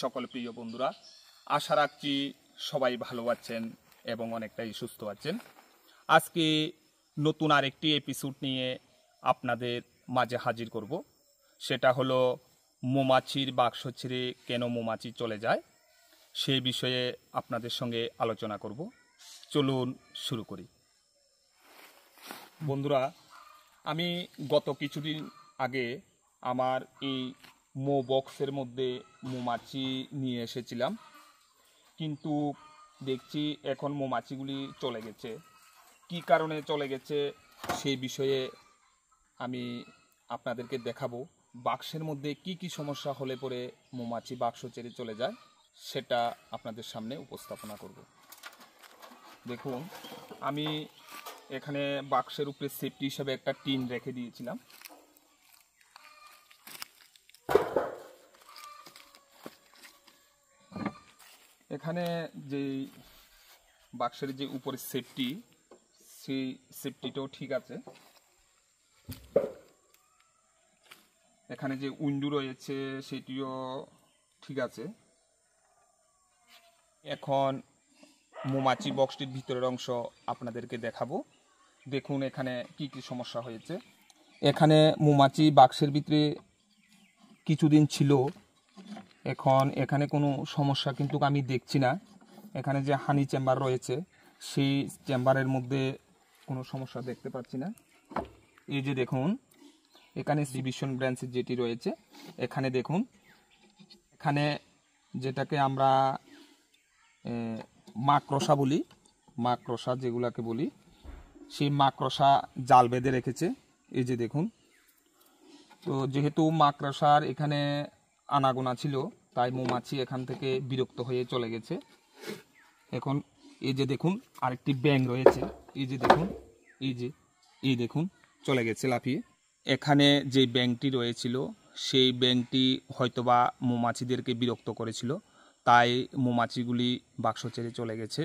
সকল প্রিয় বন্ধুরা, আশা রাখছি সবাই ভালো আছেন এবং অনেকটাই সুস্থ আছেন। আজকে নতুন আরেকটি এপিসোড নিয়ে আপনাদের মাঝে হাজির করব। সেটা হলো মৌমাছির বাক্স ছেড়ে কেন মৌমাছি চলে যায়, সেই বিষয়ে আপনাদের সঙ্গে আলোচনা করব। চলুন শুরু করি। বন্ধুরা, আমি গত কিছুদিন আগে আমার এই মৌ বক্সের মধ্যে মৌমাছি নিয়ে এসেছিলাম, কিন্তু দেখছি এখন মৌমাছিগুলি চলে গেছে। কী কারণে চলে গেছে সেই বিষয়ে আমি আপনাদেরকে দেখাবো। বাক্সের মধ্যে কি কি সমস্যা হলে পরে মৌমাছি বাক্স ছেড়ে চলে যায় সেটা আপনাদের সামনে উপস্থাপনা করব। দেখুন, আমি এখানে বাক্সের উপরে সেফটি হিসাবে একটা টিন রেখে দিয়েছিলাম। এখানে যে বাক্সের যে উপরে সেফটি, সেই সেফটিটাও ঠিক আছে। এখানে যে উইন্ডো রয়েছে সেটিও ঠিক আছে। এখন মৌমাছি বক্সটির ভিতরের অংশ আপনাদেরকে দেখাবো। দেখুন এখানে কি কি সমস্যা হয়েছে। এখানে মৌমাছি বাক্সের ভিতরে কিছুদিন ছিল, এখন এখানে কোনো সমস্যা কিন্তু আমি দেখছি না। এখানে যে হানি চেম্বার রয়েছে সেই চেম্বারের মধ্যে কোনো সমস্যা দেখতে পাচ্ছি না। এই যে দেখুন, এখানে ডিভিশন ব্রাঞ্চের যেটি রয়েছে, এখানে দেখুন, এখানে যেটাকে আমরা মাকড়সা বলি, মাকড়সা যেগুলাকে বলি, সেই মাকড়সা জাল বেঁধে রেখেছে। এই যে দেখুন, তো যেহেতু মাকড়সার এখানে আনাগোনা ছিল, তাই মৌমাছি এখান থেকে বিরক্ত হয়ে চলে গেছে। এখন এই যে দেখুন আরেকটি ব্যাঙ রয়েছে, এই যে দেখুন, এই দেখুন চলে গেছে লাফিয়ে। এখানে যে ব্যাঙটি রয়েছিল সেই ব্যাঙটি হয়তোবা মৌমাছিদেরকে বিরক্ত করেছিল, তাই মৌমাছিগুলি বাক্স ছেড়ে চলে গেছে।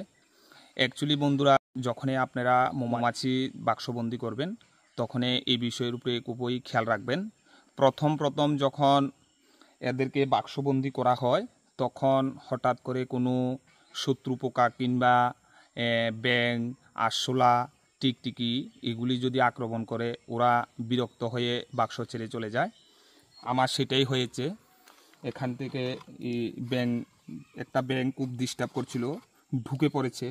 অ্যাকচুয়ালি বন্ধুরা, যখনই আপনারা মৌমাছি বাক্সবন্দি করবেন তখনই এই বিষয়ের উপরে খুবই খেয়াল রাখবেন। প্রথম যখন এদেরকে বাক্সবন্দি করা হয় তখন হঠাৎ করে কোনো শত্রু পোকা কিংবা ব্যাঙ, আরশোলা, টিকটিকি এগুলি যদি আক্রমণ করে, ওরা বিরক্ত হয়ে বাক্স ছেড়ে চলে যায়। আমার সেটাই হয়েছে। এখান থেকে একটা ব্যাঙ খুব ডিস্টার্ব করছিল, ঢুকে পড়েছে।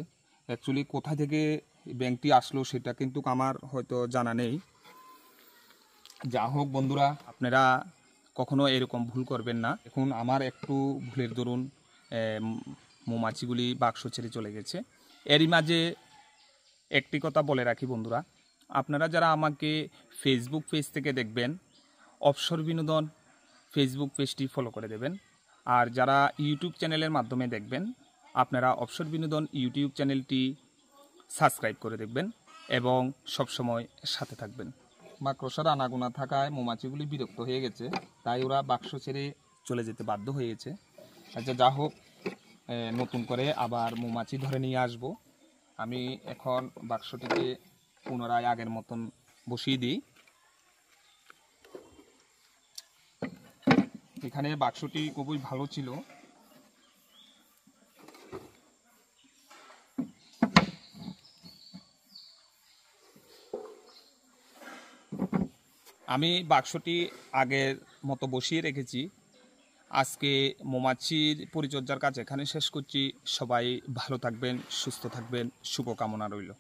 অ্যাকচুয়ালি কোথা থেকে ব্যাঙটি আসলো সেটা কিন্তু আমার হয়তো জানা নেই। যা হোক বন্ধুরা, আপনারা কখনো এরকম ভুল করবেন না। এখন আমার একটু ভুলের দরুন মৌমাছিগুলি বাক্স ছেড়ে চলে গেছে। এরই মাঝে একটি কথা বলে রাখি বন্ধুরা, আপনারা যারা আমাকে ফেসবুক পেজ থেকে দেখবেন, অবসর বিনোদন ফেসবুক পেজটি ফলো করে দেবেন। আর যারা ইউটিউব চ্যানেলের মাধ্যমে দেখবেন, আপনারা অবসর বিনোদন ইউটিউব চ্যানেলটি সাবস্ক্রাইব করে দেখবেন এবং সবসময় সাথে থাকবেন। মাকড়সার আনাগোনা থাকায় মৌমাছিগুলি বিরক্ত হয়ে গেছে, তাই ওরা বাক্স ছেড়ে চলে যেতে বাধ্য হয়েছে। আচ্ছা, যা হোক, নতুন করে আবার মৌমাছি ধরে নিয়ে আসব। আমি এখন বাক্সটিকে পুনরায় আগের মতন বসিয়ে দিই। এখানে বাক্সটি খুবই ভালো ছিল। আমি বাক্সটি আগের মতো বসিয়ে রেখেছি। আজকে মৌমাছির পরিচর্যার কাজ এখানে শেষ করছি। সবাই ভালো থাকবেন, সুস্থ থাকবেন, শুভকামনা রইল।